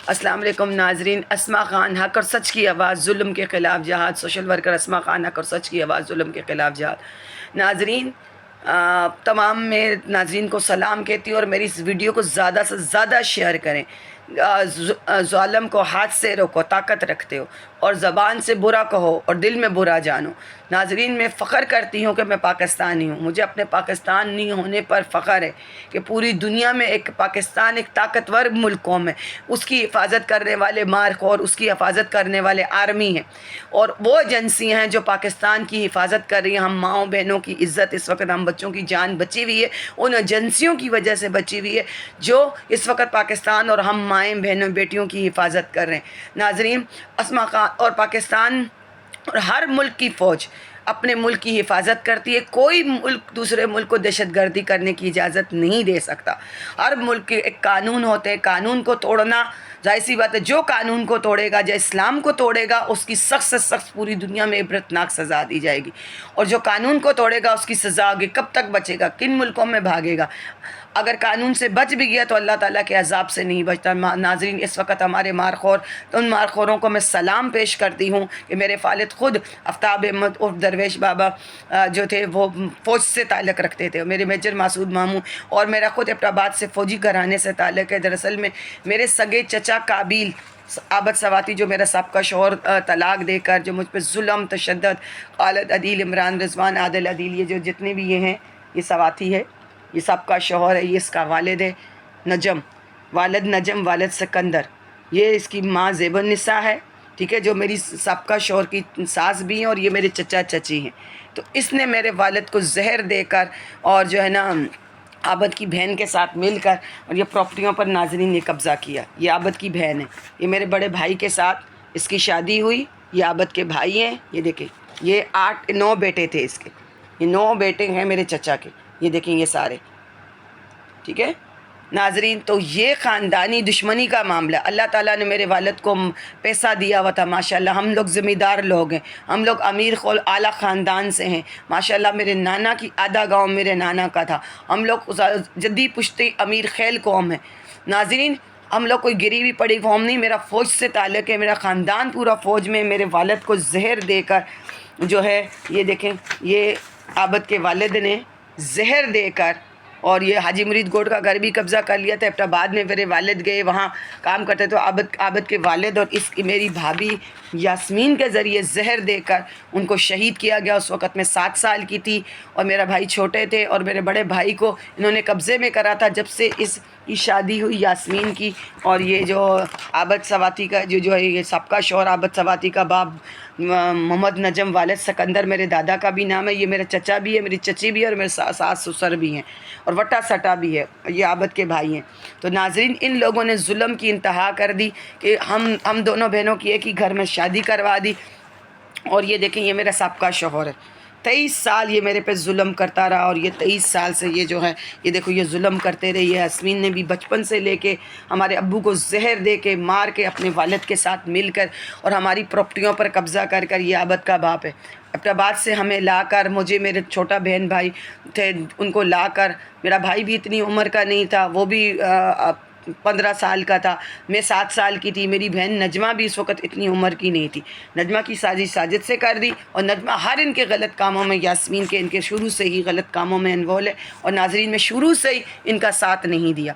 السلام علیکم ناظرین. اسما خان حق اور سچ کی آواز ظلم کے خلاف جہاد. سوشل ورکر اسما خان حق اور سچ کی آواز ظلم کے خلاف جہاد. ناظرین تمام میں ناظرین کو سلام کہتی ہوں اور میری اس ویڈیو کو زیادہ سے زیادہ شیئر کریں. ظالم کو ہاتھ سے روکو، طاقت رکھتے ہو، اور زبان سے برا کہو اور دل میں برا جانو. ناظرین میں فخر کرتی ہوں کہ میں پاکستانی ہوں. مجھے اپنے پاکستانی ہونے پر فخر ہے کہ پوری دنیا میں پاکستان ایک طاقتور ملک قوم ہے. اس کی حفاظت کرنے والے مارخور، اس کی حفاظت کرنے والے آرمی ہیں، اور وہ ایجنسیاں ہیں جو پاکستان کی حفاظت کر رہی ہیں. ہم ماؤں بہنوں کی عزت، اس وقت ہم بچوں کی جان بچی ہوئی ہے ان ایجنسیوں کی وجہ سے بچی ہوئی ہے جو اس وقت پاکستان اور ہم مائیں بہنوں بیٹیوں کی حفاظت کر رہے ہیں. ناظرین اسما خان اور پاکستان اور ہر ملک کی فوج اپنے ملک کی حفاظت کرتی ہے. کوئی ملک دوسرے ملک کو دہشت گردی کرنے کی اجازت نہیں دے سکتا. ہر ملک کے ایک قانون ہوتے ہیں، قانون کو توڑنا ظاہر سی بات ہے. جو قانون کو توڑے گا، جو اسلام کو توڑے گا، اس کی سخت سے سخت پوری دنیا میں عبرتناک سزا دی جائے گی. اور جو قانون کو توڑے گا اس کی سزا ہوگی. کب تک بچے گا؟ کن ملکوں میں بھاگے گا؟ اگر قانون سے بچ بھی گیا تو اللہ تعالیٰ کے عذاب سے نہیں بچتا. ناظرین اس وقت ہمارے مارخور، تو ان مارخوروں کو میں سلام پیش کرتی ہوں کہ میرے والد خود آفتاب احمد عرف درویش بابا جو تھے وہ فوج سے تعلق رکھتے تھے. میرے میجر مسعود ماموں اور میرا خود ابٹ آباد سے فوجی گھرانے سے تعلق ہے. دراصل میں میرے سگے چچا قابیل عابد سواتی جو میرا سابقہ شوہر طلاق دے کر جو مجھ پہ ظلم، تشدد، خالد عدیل، عمران رضوان، عادل عدیل، یہ جو جتنے بھی یہ ہیں یہ سواتی ہے. یہ سب کا شوہر ہے، یہ اس کا والد ہے نجم، والد نجم، والد سکندر. یہ اس کی ماں زیب النساء ہے، ٹھیک ہے، جو میری سابقہ شوہر کی ساس بھی ہیں، اور یہ میرے چچا چچی ہیں. تو اس نے میرے والد کو زہر دے کر اور جو ہے نا عابد کی بہن کے ساتھ مل کر اور یہ پراپرٹیوں پر ناظرین نے قبضہ کیا. یہ عابد کی بہن ہے، یہ میرے بڑے بھائی کے ساتھ اس کی شادی ہوئی. یہ عابد کے بھائی ہیں. یہ دیکھیں، یہ 9 بیٹے تھے اس کے. یہ 9 بیٹے ہیں میرے چچا کے. یہ دیکھیں یہ سارے، ٹھیک ہے ناظرین. تو یہ خاندانی دشمنی کا معاملہ. اللہ تعالیٰ نے میرے والد کو پیسہ دیا ہوا تھا ماشاءاللہ. ہم لوگ ذمہ دار لوگ ہیں، ہم لوگ امیر خول اعلیٰ خاندان سے ہیں ماشاءاللہ. میرے نانا کی آدھا گاؤں میرے نانا کا تھا. ہم لوگ جدی پشتی امیر خیل قوم ہے. ناظرین ہم لوگ کوئی گری ہوئی پڑی قوم نہیں. میرا فوج سے تعلق ہے، میرا خاندان پورا فوج میں. میرے والد کو زہر دے کر جو ہے یہ دیکھیں، یہ عابد کے والد نے زہر دے کر، اور یہ حاجی مرید گوٹ کا گھر بھی قبضہ کر لیا تھا. ابٹ آباد میں میرے والد گئے، وہاں کام کرتے تو عابد کے والد اور اس کی میری بھابھی یاسمین کے ذریعے زہر دے کر ان کو شہید کیا گیا. اس وقت میں 7 سال کی تھی اور میرا بھائی چھوٹے تھے، اور میرے بڑے بھائی کو انہوں نے قبضے میں کرا تھا جب سے اس کی شادی ہوئی یاسمین کی. اور یہ جو عابد سواتی کا جو ہے یہ سابقہ شوہر عابد سواتی کا باپ محمد نجم، والد سکندر میرے دادا کا بھی نام ہے. یہ میرا چچا بھی ہے، میری چچی بھی ہے، اور میرے ساس سسر بھی ہیں، اور وٹا سٹا بھی ہے. یہ عابد کے بھائی ہیں. تو ناظرین ان لوگوں نے ظلم کی انتہا کر دی کہ ہم دونوں بہنوں کی ایک ہی گھر میں شادی کروا دی. اور یہ دیکھیں یہ میرا سابقہ شوہر ہے. 23 سال یہ میرے پہ ظلم کرتا رہا، اور یہ 23 سال سے یہ جو ہے یہ دیکھو یہ ظلم کرتے رہے. یہ یاسمین نے بھی بچپن سے لے کے ہمارے ابو کو زہر دے کے مار کے اپنے والد کے ساتھ مل کر اور ہماری پراپرٹیوں پر قبضہ کر کر، یہ عابد کا باپ ہے، ابٹ آباد سے ہمیں لا کر، مجھے میرے چھوٹا بہن بھائی تھے ان کو لا کر، میرا بھائی بھی اتنی عمر کا نہیں تھا، وہ بھی 15 سال کا تھا، میں 7 سال کی تھی. میری بہن نجمہ بھی اس وقت اتنی عمر کی نہیں تھی. نجمہ کی سازش ساجد سے کر دی، اور نجمہ ہر ان کے غلط کاموں میں، یاسمین کے ان کے شروع سے ہی غلط کاموں میں انوالو ہے. اور ناظرین میں شروع سے ہی ان کا ساتھ نہیں دیا.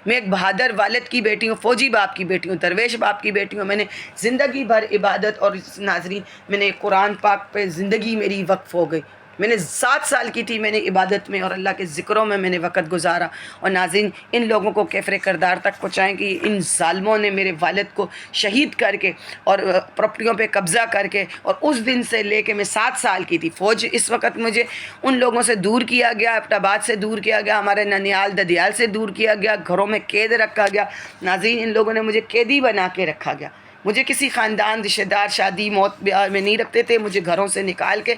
میں ایک بہادر والد کی بیٹی ہوں، فوجی باپ کی بیٹی ہوں، درویش باپ کی بیٹی ہوں. میں نے زندگی بھر عبادت، اور ناظرین میں نے قرآن پاک پہ زندگی میری وقف ہو گئی. میں نے 7 سال کی تھی، میں نے عبادت میں اور اللہ کے ذکروں میں نے وقت گزارا. اور ناظرین ان لوگوں کو کیفر کردار تک پہنچائیں کہ ان ظالموں نے میرے والد کو شہید کر کے اور پراپرٹیوں پہ قبضہ کر کے، اور اس دن سے لے کے میں 7 سال کی تھی. فوج اس وقت مجھے ان لوگوں سے دور کیا گیا، ابٹ آباد سے دور کیا گیا، ہمارے ننیال ددیال سے دور کیا گیا، گھروں میں قید رکھا گیا. ناظرین ان لوگوں نے مجھے قیدی بنا کے رکھا گیا. مجھے کسی خاندان رشتہ دار شادی موت بیاہ میں نہیں رکھتے تھے. مجھے گھروں سے نکال کے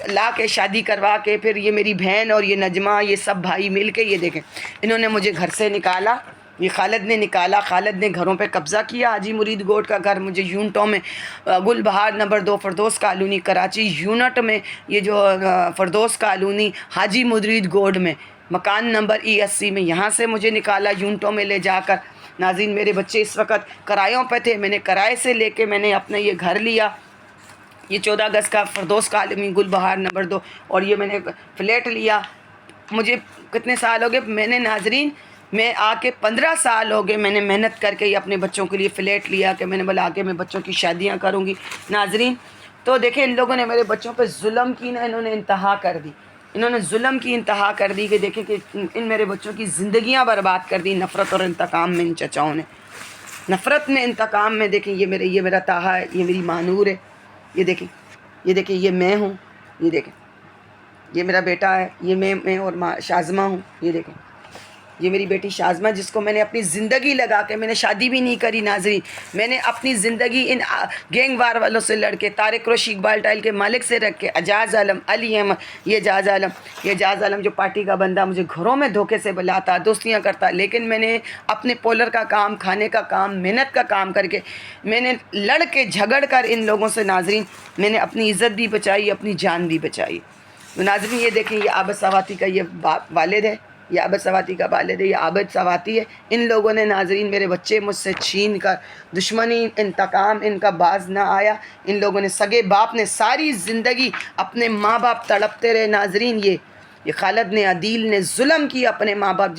لا کے شادی کروا کے، پھر یہ میری بہن اور یہ نجمہ یہ سب بھائی مل کے یہ دیکھیں انہوں نے مجھے گھر سے نکالا. یہ خالد نے نکالا، خالد نے گھروں پہ قبضہ کیا. حاجی مرید گوٹ کا گھر مجھے یونٹوں میں، Gul Bahar number 2 Firdous colony Karachi unit میں، یہ جو فردوس کالونی حاجی مرید گوٹ میں مکان نمبر E80 میں، یہاں سے مجھے نکالا یونٹوں میں لے جا کر. ناظرین میرے بچے اس وقت کرایوں پہ تھے، میں نے کرائے سے لے کے میں نے اپنا یہ گھر لیا، یہ 14 اگست کا فردوس کالونی گل بہار نمبر 2، اور یہ میں نے فلیٹ لیا۔ مجھے کتنے سال ہو گئے، میں نے ناظرین میں آ کے 15 سال ہو گئے، میں نے محنت کر کے یہ اپنے بچوں کے لیے فلیٹ لیا کہ میں نے بولا آگے میں بچوں کی شادیاں کروں گی۔ ناظرین تو دیکھیں ان لوگوں نے میرے بچوں پہ ظلم کی نا، انہوں نے انتہا کر دی، انہوں نے ظلم کی انتہا کر دی کہ دیکھیں کہ ان میرے بچوں کی زندگیاں برباد کر دی، نفرت اور انتقام میں ان چچاؤں نے، نفرت میں انتقام میں۔ دیکھیں یہ میرا تاہا ہے، یہ میری مانور ہے، یہ دیکھیں یہ میں ہوں، یہ دیکھیں یہ میرا بیٹا ہے، یہ میں اور شازمہ ہوں، یہ دیکھیں یہ میری بیٹی شازمہ جس کو میں نے اپنی زندگی لگا کے، میں نے شادی بھی نہیں کری ناظرین، میں نے اپنی زندگی ان گینگ وار والوں سے لڑ کے، طارق قریشی اقبال ٹائل کے مالک سے رکھ کے، اجاز عالم، علی احمد، یہ اجاز عالم جو پارٹی کا بندہ مجھے گھروں میں دھوکے سے بلاتا، دوستیاں کرتا، لیکن میں نے اپنے پولر کا کام، کھانے کا کام، محنت کا کام کر کے، میں نے لڑ کے جھگڑ کر ان لوگوں سے ناظرین میں نے اپنی عزت بھی بچائی، اپنی جان بھی بچائی۔ ناظرین یہ دیکھیں یہ عابد سواتی کا یہ والد ہے، یہ عابد سواتی کا والد ہے، یہ عابد سواتی ہے۔ ان لوگوں نے ناظرین میرے بچے مجھ سے چھین کر، دشمنی انتقام ان کا باز نہ آیا، ان لوگوں نے سگے باپ نے ساری زندگی اپنے ماں باپ تڑپتے رہے ناظرین، یہ خالد نے، عدیل نے ظلم کیا اپنے ماں باپ،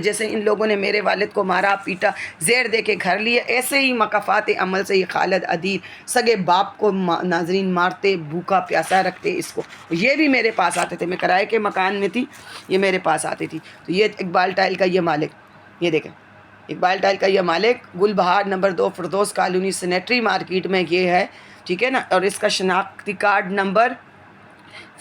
جیسے ان لوگوں نے میرے والد کو مارا پیٹا، زہر دے کے گھر لیے، ایسے ہی مکافات عمل سے یہ خالد عدیل سگے باپ کو ناظرین مارتے، بھوکا پیاسا رکھتے اس کو۔ یہ بھی میرے پاس آتے تھے، میں کرائے کے مکان میں تھی، یہ میرے پاس آتی تھی۔ تو یہ اقبال ٹائل کا یہ مالک، یہ دیکھیں اقبال ٹائل کا یہ مالک Gul Bahar number 2 Firdous colony sanitary market میں یہ ہے، ٹھیک ہے نا، اور اس کا شناختی کارڈ نمبر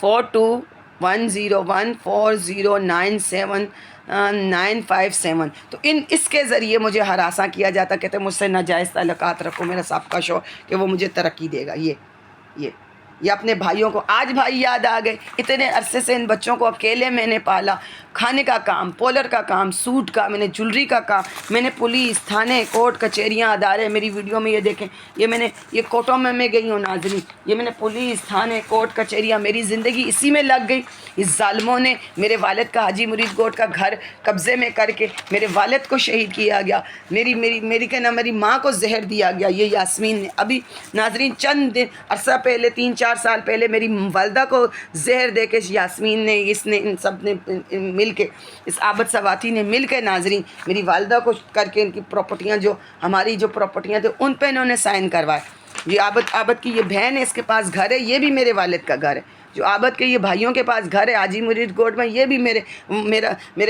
421014097957۔ تو اس کے ذریعے مجھے ہراساں کیا جاتا، کہتے مجھ سے ناجائز تعلقات رکھو، میرا سابقہ شوہر کہ وہ مجھے ترقی دے گا۔ یہ اپنے بھائیوں کو آج بھائی یاد آ گئے، اتنے عرصے سے ان بچوں کو اکیلے میں نے پالا، کھانے کا کام، پولر کا کام، سوٹ کا، میں نے جولری کا کام، میں نے پولیس، تھانے، کورٹ، کچہریاں، ادارے، میری ویڈیو میں یہ دیکھیں، یہ کوٹوں میں گئی ہوں ناظرین، یہ میں نے پولیس، تھانے، کورٹ، کچہریاں، میری زندگی اسی میں لگ گئی۔ اس ظالموں نے میرے والد کا، حاجی مرید گوٹ کا گھر قبضے میں کر کے میرے والد کو شہید کیا گیا، میری ماں کو زہر دیا گیا، یہ یاسمین نے۔ ابھی ناظرین چند دن عرصہ پہلے 3-4 سال پہلے میری والدہ کو زہر دے کے یاسمین نے، اس نے، ان سب نے مل کے، اس عابد سواتی نے مل کے ناظرین میری والدہ کو کر کے ان کی پراپرٹیاں، جو ہماری جو پراپرٹیاں تھیں ان پہ انہوں نے سائن کروائے۔ یہ عابد کی یہ بہن ہے، اس کے پاس گھر ہے، یہ بھی میرے والد کا گھر ہے۔ جو عابد کے یہ بھائیوں کے پاس گھر ہے حاجی مرید گوٹ میں، یہ بھی میرے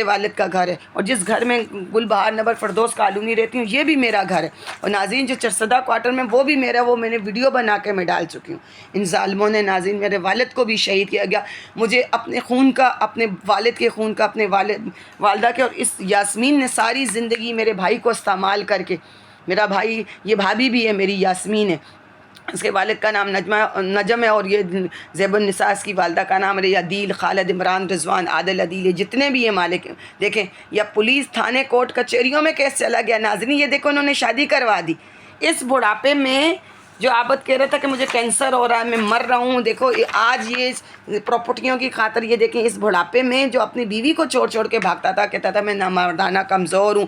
والد کا گھر ہے، اور جس گھر میں گل بہار نمبر فردوس کالونی رہتی ہوں یہ بھی میرا گھر ہے، اور ناظرین جو چرسدہ کوارٹر میں وہ بھی میرا، وہ میں نے ویڈیو بنا کے میں ڈال چکی ہوں۔ ان ظالموں نے ناظرین میرے والد کو بھی شہید کیا گیا، مجھے اپنے خون کا، اپنے والد کے خون کا، اپنے والدہ کے، اور اس یاسمین نے ساری زندگی میرے بھائی کو استعمال کر کے، میرا بھائی یہ بھابھی بھی ہے میری، یاسمین ہے، اس کے والد کا نام نجم ہے، اور یہ زیب النساء اس کی والدہ کا نام ہے، عدیل، خالد، عمران، رضوان، عادل، عدیل، یہ جتنے بھی یہ مالک ہیں دیکھیں، یا پولیس، تھانے، کورٹ، کچہریوں میں کیس چلا گیا ناظرین۔ یہ دیکھو انہوں نے شادی کروا دی اس بڑھاپے میں، جو عابد کہہ رہا تھا کہ مجھے کینسر ہو رہا ہے، میں مر رہا ہوں، دیکھو آج یہ پراپرٹیوں کی خاطر، یہ دیکھیں اس بڑھاپے میں جو اپنی بیوی کو چھوڑ کے بھاگتا تھا، کہتا تھا میں مردانہ کمزور ہوں،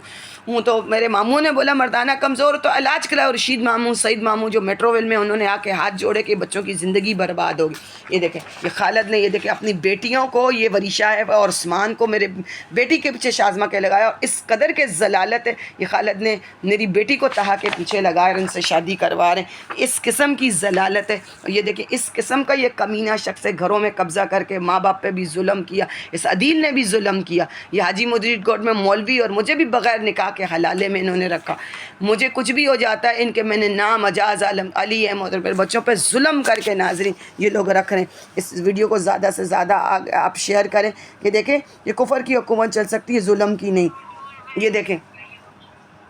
تو میرے ماموں نے بولا مردانہ کمزور تو علاج کراؤ، رشید ماموں، سعید ماموں جو میٹرو ویل میں، انہوں نے آ کے ہاتھ جوڑے کہ بچوں کی زندگی برباد ہوگی۔ یہ دیکھیں یہ خالد نے، یہ دیکھیں اپنی بیٹیوں کو، یہ وریشہ ہے اور عثمان کو میرے بیٹی کے پیچھے شازمہ کے لگایا، اور اس قدر کے ضلالت ہے یہ خالد نے میری بیٹی کو تہا کے پیچھے لگایا اور ان سے شادی کروا رہے ہیں، اس قسم کی ضلالت ہے۔ اور یہ دیکھیں اس قسم کا یہ کمینہ شخص ہے، گھروں میں قبضہ کر کے ماں باپ پہ بھی ظلم کیا، اس عدیل نے بھی ظلم کیا، یہ حاجی مرید گوٹ میں مولوی، اور مجھے بھی بغیر نکاح کے حلالے میں انہوں نے رکھا، مجھے کچھ بھی ہو جاتا ہے ان کے، میں نے نام اجاز عالم، علی احمد، اور میرے بچوں پہ ظلم کر کے ناظرین یہ لوگ رکھ رہے ہیں۔ اس ویڈیو کو زیادہ سے زیادہ آپ شیئر کریں کہ دیکھیں یہ کفر کی حکومت چل سکتی ہے، ظلم کی نہیں۔ یہ دیکھیں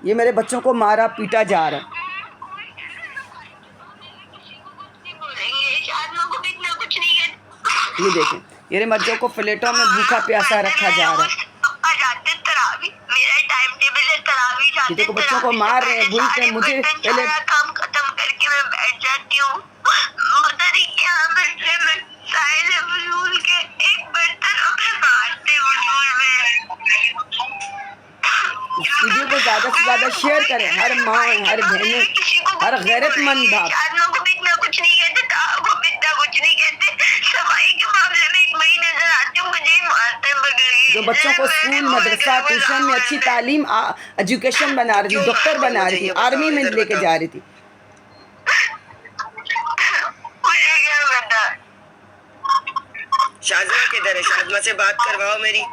یہ میرے بچوں کو مارا پیٹا جا رہا ہے، یہ دیکھیں میرے بچوں کو فلیٹوں میں بھوکا پیاسا رکھا جا رہا ہے، یہ دیکھو بچوں کو مار رہے ہیں، بھول کے مجھے پہلے کام ختم کر کے میں بیٹھ جاتی ہوں، پتہ نہیں کیا میں سائل فضول کے ایک برتن میں مارتے ویڈیو کو زیادہ سے زیادہ شیئر کریں. ہر ماں، ہر بہنیں، ہر غیرت مند باپ. آدموں کو بھی اتنا کچھ نہیں کہتے، تاؤں کو بھی اتنا کچھ نہیں کہتے. صفائی کے معاملے میں ایک مئی نظر آتی ہوں، مجھے ہی مارتے ہیں پکڑ کے. جو بچوں کو اسکول، مدرسہ، ٹیوشن میں اچھی تعلیم، ایجوکیشن بنا رہی تھی، ڈاکٹر بنا رہی تھی، آرمی میں لے کے جا رہی تھی. مجھے کیا پتا. شازمہ کدھر ہے؟ شازمہ سے بات کرواؤ میری.